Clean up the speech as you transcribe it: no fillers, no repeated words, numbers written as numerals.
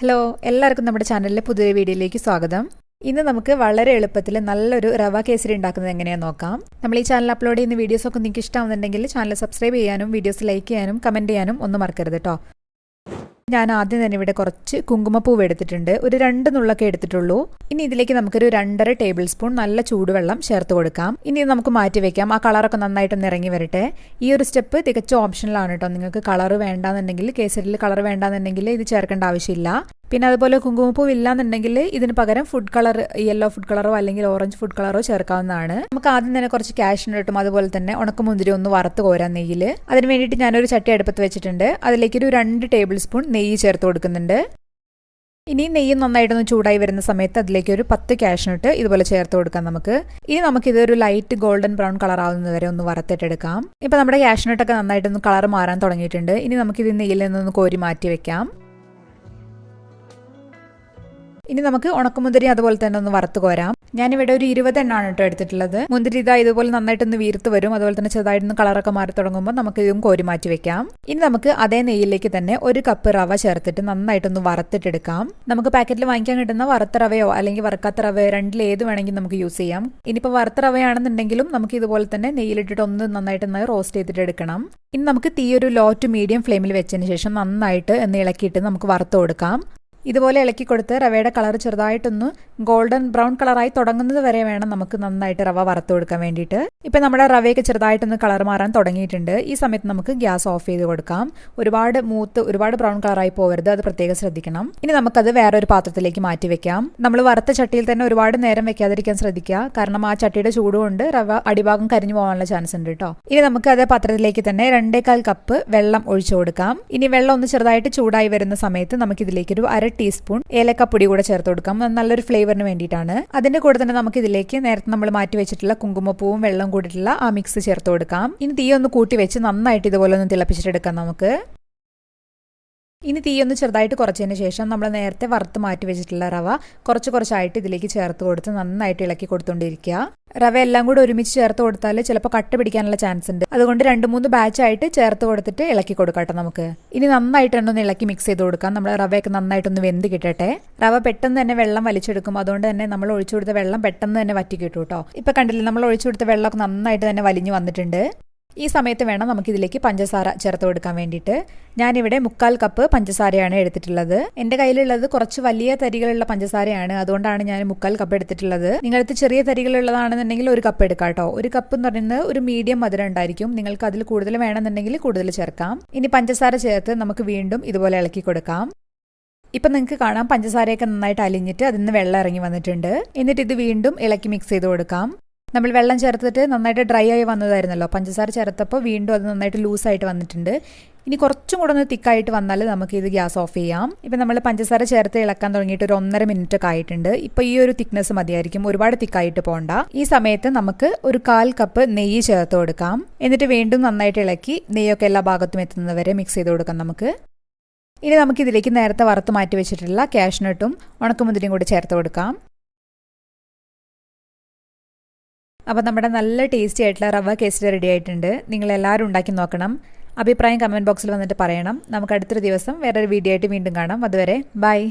Hello, എല്ലാവർക്കും നമ്മുടെ ചാനലിലെ പുതിയൊരു വീഡിയോയിലേക്ക് സ്വാഗതം. ഇന്ന് നമുക്ക് വളരെ എളുപ്പത്തിൽ നല്ലൊരു റവ കേസരി ഉണ്ടാക്കുന്നത് എങ്ങനെയാണെന്ന് നോക്കാം. നമ്മൾ ഈ ചാനൽ അപ്ലോഡ് ചെയ്യുന്ന വീഡിയോസൊക്കെ നിങ്ങൾക്ക് ഇഷ്ടമാവുന്നുണ്ടെങ്കിൽ ചാനൽ സബ്സ്ക്രൈബ് ചെയ്യാനും വീഡിയോസ് ലൈക്ക് ചെയ്യാനും കമൻറ്റ് ചെയ്യാനും ഒന്നും മറക്കരുത് കേട്ടോ. ഞാൻ ആദ്യം തന്നെ ഇവിടെ കുറച്ച് കുങ്കുമപ്പൂവ് എടുത്തിട്ടുണ്ട്. ഒരു 2 നുള്ളൊക്കെ എടുത്തിട്ടുള്ളൂ. ഇനി ഇതിലേക്ക് നമുക്കൊരു 2.5 ടേബിൾ സ്പൂൺ നല്ല ചൂടുവെള്ളം ചേർത്ത് കൊടുക്കാം. ഇനി നമുക്ക് മാറ്റി വെക്കാം. ആ കളറൊക്കെ നന്നായിട്ടൊന്ന് ഇറങ്ങി വരട്ടെ. ഈ ഒരു സ്റ്റെപ്പ് തികച്ചും ഓപ്ഷണലാണ് കേട്ടോ. നിങ്ങൾക്ക് കളർ വേണ്ടാന്നുണ്ടെങ്കിൽ, കേസരിയിൽ കളർ വേണ്ടാന്നുണ്ടെങ്കിൽ ഇത് ചേർക്കേണ്ട ആവശ്യമില്ല. പിന്നെ അതുപോലെ കുങ്കുമപ്പൂവ് ഇല്ലാന്നുണ്ടെങ്കിൽ ഇതിന് പകരം ഫുഡ് കളർ, യെല്ലോ ഫുഡ് കളറോ അല്ലെങ്കിൽ ഓറഞ്ച് ഫുഡ് കളറോ ചേർക്കാവുന്നതാണ്. നമുക്ക് ആദ്യം തന്നെ കുറച്ച് കാഷ്നട്ടും അതുപോലെ തന്നെ ഉണക്കമുന്തിരി ഒന്ന് വറുത്ത് കോരാൻ നെയ്യിൽ. അതിന് വേണ്ടിയിട്ട് ഞാനൊരു ചട്ടി അടുപ്പത്ത് വെച്ചിട്ടുണ്ട്. അതിലേക്കൊരു 2 ടേബിൾ സ്പൂൺ നെയ്യ് ചേർത്ത് കൊടുക്കുന്നുണ്ട്. ഇനി നെയ്യ് നന്നായിട്ടൊന്ന് ചൂടായി വരുന്ന സമയത്ത് അതിലേക്ക് ഒരു 10 കാഷ്നട്ട് ഇതുപോലെ ചേർത്ത് കൊടുക്കാം നമുക്ക്. ഇനി നമുക്കിതൊരു ലൈറ്റ് ഗോൾഡൻ ബ്രൗൺ കളർ ആവുന്നത് വരെ ഒന്ന് വറുത്തിട്ടെടുക്കാം. ഇപ്പം നമ്മുടെ കാഷ്നട്ടൊക്കെ നന്നായിട്ടൊന്ന് കളർ മാറാൻ തുടങ്ങിയിട്ടുണ്ട്. ഇനി നമുക്കിത് നെയ്യിൽ നിന്നൊന്ന് കോരി മാറ്റി വെക്കാം. ഇനി നമുക്ക് ഉണക്കമുന്തിരി അതുപോലെ തന്നെ ഒന്ന് വറുത്ത് കോരാം. ഞാനിവിടെ ഒരു 20 എണ്ണമാണ് കേട്ടോ എടുത്തിട്ടുള്ളത്. മുന്തിരി ഇതാ ഇതുപോലെ നന്നായിട്ടൊന്ന് വീർത്ത് വരും. അതുപോലെ തന്നെ ചെറുതായിട്ടൊന്ന് കളറൊക്കെ മാറി തുടങ്ങുമ്പോൾ നമുക്ക് ഇതും കോരി മാറ്റി വെക്കാം. ഇനി നമുക്ക് അതേ നെയ്യിലേക്ക് തന്നെ 1 കപ്പ് റവ ചേർത്തിട്ട് നന്നായിട്ടൊന്ന് വറുത്തിട്ടെടുക്കാം. നമുക്ക് പാക്കറ്റിൽ വാങ്ങിക്കാൻ കിട്ടുന്ന വറുത്ത റവയോ അല്ലെങ്കിൽ വറുക്കാത്ത റവയോ രണ്ടിൽ ഏത് വേണമെങ്കിൽ നമുക്ക് യൂസ് ചെയ്യാം. ഇനിയിപ്പോൾ വറുത്ത റവയാണെന്നുണ്ടെങ്കിലും നമുക്ക് ഇതുപോലെ തന്നെ നെയ്യിലിട്ടിട്ട് ഒന്ന് നന്നായിട്ട് റോസ്റ്റ് ചെയ്തിട്ട് എടുക്കണം. ഇനി നമുക്ക് തീ ഒരു ലോ ടു മീഡിയം ഫ്ലെയിമിൽ വെച്ചതിന് ശേഷം നന്നായിട്ട് ഒന്ന് ഇളക്കിയിട്ട് നമുക്ക് വറുത്ത് കൊടുക്കാം. ഇതുപോലെ ഇളക്കി കൊടുത്ത് റവയുടെ കളർ ചെറുതായിട്ടൊന്ന് ഗോൾഡൻ ബ്രൗൺ കളറായി തുടങ്ങുന്നത് വരെ വേണം നമുക്ക് നന്നായിട്ട് റവ വറുത്ത് കൊടുക്കാൻ വേണ്ടിയിട്ട്. ഇപ്പം നമ്മുടെ റവയൊക്കെ ചെറുതായിട്ടൊന്ന് കളർ മാറാൻ തുടങ്ങിയിട്ടുണ്ട്. ഈ സമയത്ത് നമുക്ക് ഗ്യാസ് ഓഫ് ചെയ്ത് കൊടുക്കാം. ഒരുപാട് ബ്രൗൺ കളറായി പോകരുത്, അത് പ്രത്യേകം ശ്രദ്ധിക്കണം. ഇനി നമുക്കത് വേറൊരു പാത്രത്തിലേക്ക് മാറ്റി വെക്കാം. നമ്മൾ വറുത്ത ചട്ടിയിൽ തന്നെ ഒരുപാട് നേരം വെക്കാതിരിക്കാൻ ശ്രദ്ധിക്കുക. കാരണം ആ ചട്ടിയുടെ ചൂടുകൊണ്ട് റവ അടിഭാഗം കരിഞ്ഞു പോകാനുള്ള ചാൻസ് ഉണ്ട് കേട്ടോ. ഇനി നമുക്ക് അതേ പാത്രത്തിലേക്ക് തന്നെ 2.25 കപ്പ് വെള്ളം ഒഴിച്ചു കൊടുക്കാം. ഇനി വെള്ളം ഒന്ന് ചെറുതായിട്ട് ചൂടായി വരുന്ന സമയത്ത് നമുക്ക് ഇതിലേക്കൊരു 1/2 ടീസ്പൂൺ ഏലക്കപ്പൊടി കൂടെ ചേർത്ത് കൊടുക്കാം. നല്ലൊരു ഫ്ലേവറിന് വേണ്ടിയിട്ടാണ്. അതിന്റെ കൂടെ തന്നെ നമുക്ക് ഇതിലേക്ക് നേരത്തെ നമ്മൾ മാറ്റി വെച്ചിട്ടുള്ള കുങ്കുമപ്പൂവും വെള്ളം കൂടിയിട്ടുള്ള ആ മിക്സ് ചേർത്ത് കൊടുക്കാം. ഇനി തീ ഒന്ന് കൂട്ടി വെച്ച് നന്നായിട്ട് ഇതുപോലെ ഒന്ന് തിളപ്പിച്ചിട്ടെടുക്കാം നമുക്ക്. ഇനി തീ ഒന്ന് ചെറുതായിട്ട് കുറച്ചതിന് ശേഷം നമ്മൾ നേരത്തെ വറുത്ത് മാറ്റി വെച്ചിട്ടുള്ള റവ കുറച്ചായിട്ട് ഇതിലേക്ക് ചേർത്ത് കൊടുത്ത് നന്നായിട്ട് ഇളക്കി കൊടുത്തുകൊണ്ടിരിക്കുക. റവ എല്ലാം കൂടെ ഒരുമിച്ച് ചേർത്ത് കൊടുത്താൽ ചിലപ്പോൾ കട്ട പിടിക്കാനുള്ള ചാൻസ് ഉണ്ട്. അതുകൊണ്ട് 2-3 ബാച്ചായിട്ട് ചേർത്ത് കൊടുത്തിട്ട് ഇളക്കി കൊടുക്കട്ടെ നമുക്ക്. ഇനി നന്നായിട്ടൊന്ന് ഇളക്കി മിക്സ് ചെയ്ത് കൊടുക്കാം. നമ്മൾ റവയൊക്കെ നന്നായിട്ടൊന്ന് വെന്ത് കിട്ടട്ടെ. റവ പെട്ടെന്ന് തന്നെ വെള്ളം വലിച്ചെടുക്കും. അതുകൊണ്ട് തന്നെ നമ്മൾ ഒഴിച്ചു കൊടുത്ത വെള്ളം പെട്ടെന്ന് തന്നെ വറ്റി കിട്ടും കേട്ടോ. ഇപ്പം കണ്ടില്ലേ, നമ്മൾ ഒഴിച്ചു കൊടുത്ത വെള്ളമൊക്കെ നന്നായിട്ട് തന്നെ വലിഞ്ഞു വന്നിട്ടുണ്ട്. ഈ സമയത്ത് വേണം നമുക്കിതിലേക്ക് പഞ്ചസാര ചേർത്ത് കൊടുക്കാൻ വേണ്ടിയിട്ട്. ഞാനിവിടെ 3/4 കപ്പ് പഞ്ചസാരയാണ് എടുത്തിട്ടുള്ളത്. എൻ്റെ കയ്യിലുള്ളത് കുറച്ച് വലിയ തരികളുള്ള പഞ്ചസാരയാണ്. അതുകൊണ്ടാണ് ഞാൻ 3/4 കപ്പ് എടുത്തിട്ടുള്ളത്. നിങ്ങളടുത്ത് ചെറിയ തരികളുള്ളതാണെന്നുണ്ടെങ്കിൽ 1 കപ്പ് എടുക്കാം കേട്ടോ. 1 കപ്പ് എന്ന് പറയുന്നത് ഒരു മീഡിയം മധുരം ഉണ്ടായിരിക്കും. നിങ്ങൾക്ക് അതിൽ കൂടുതൽ വേണമെന്നുണ്ടെങ്കിൽ കൂടുതൽ ചേർക്കാം. ഇനി പഞ്ചസാര ചേർത്ത് നമുക്ക് വീണ്ടും ഇതുപോലെ ഇളക്കി കൊടുക്കാം. ഇപ്പം നിങ്ങൾക്ക് കാണാം പഞ്ചസാരയൊക്കെ നന്നായിട്ട് അലിഞ്ഞിട്ട് അതിൽ നിന്ന് വെള്ളം ഇറങ്ങി വന്നിട്ടുണ്ട്. എന്നിട്ട് ഇത് വീണ്ടും ഇളക്കി മിക്സ് ചെയ്ത് കൊടുക്കാം. നമ്മൾ വെള്ളം ചേർത്തിട്ട് നന്നായിട്ട് ഡ്രൈ ആയി വന്നതായിരുന്നല്ലോ. പഞ്ചസാര ചേർത്തപ്പോൾ വീണ്ടും അത് നന്നായിട്ട് ലൂസായിട്ട് വന്നിട്ടുണ്ട്. ഇനി കുറച്ചും കൂടെ ഒന്ന് തിക്കായിട്ട് വന്നാൽ നമുക്ക് ഇത് ഗ്യാസ് ഓഫ് ചെയ്യാം. ഇപ്പം നമ്മൾ പഞ്ചസാര ചേർത്ത് ഇളക്കാൻ തുടങ്ങിയിട്ട് ഒരു 1.5 മിനിറ്റ് ഒക്കെ ആയിട്ടുണ്ട്. ഇപ്പോൾ ഈ ഒരു തിക്നെസ് മതിയായിരിക്കും, ഒരുപാട് തിക്കായിട്ട് പോകണ്ട. ഈ സമയത്ത് നമുക്ക് ഒരു 1/4 കപ്പ് നെയ്യ് ചേർത്ത് കൊടുക്കാം. എന്നിട്ട് വീണ്ടും നന്നായിട്ട് ഇളക്കി നെയ്യൊക്കെ എല്ലാ ഭാഗത്തും എത്തുന്നവരെ മിക്സ് ചെയ്ത് കൊടുക്കാം നമുക്ക്. ഇനി നമുക്കിതിലേക്ക് നേരത്തെ വറുത്ത് മാറ്റി വെച്ചിട്ടുള്ള കാഷ്നട്ടും ഉണക്കമുന്തിരിയും കൂടി ചേർത്ത് കൊടുക്കാം. അപ്പോൾ നമ്മുടെ നല്ല ടേസ്റ്റി ആയിട്ടുള്ള റവ കേസരി റെഡി ആയിട്ടുണ്ട്. നിങ്ങളെല്ലാവരും ഉണ്ടാക്കി നോക്കണം. അഭിപ്രായം കമൻറ്റ് ബോക്സിൽ വന്നിട്ട് പറയണം. നമുക്ക് അടുത്തൊരു ദിവസം വേറൊരു വീഡിയോ ആയിട്ട് വീണ്ടും കാണാം. അതുവരെ ബൈ.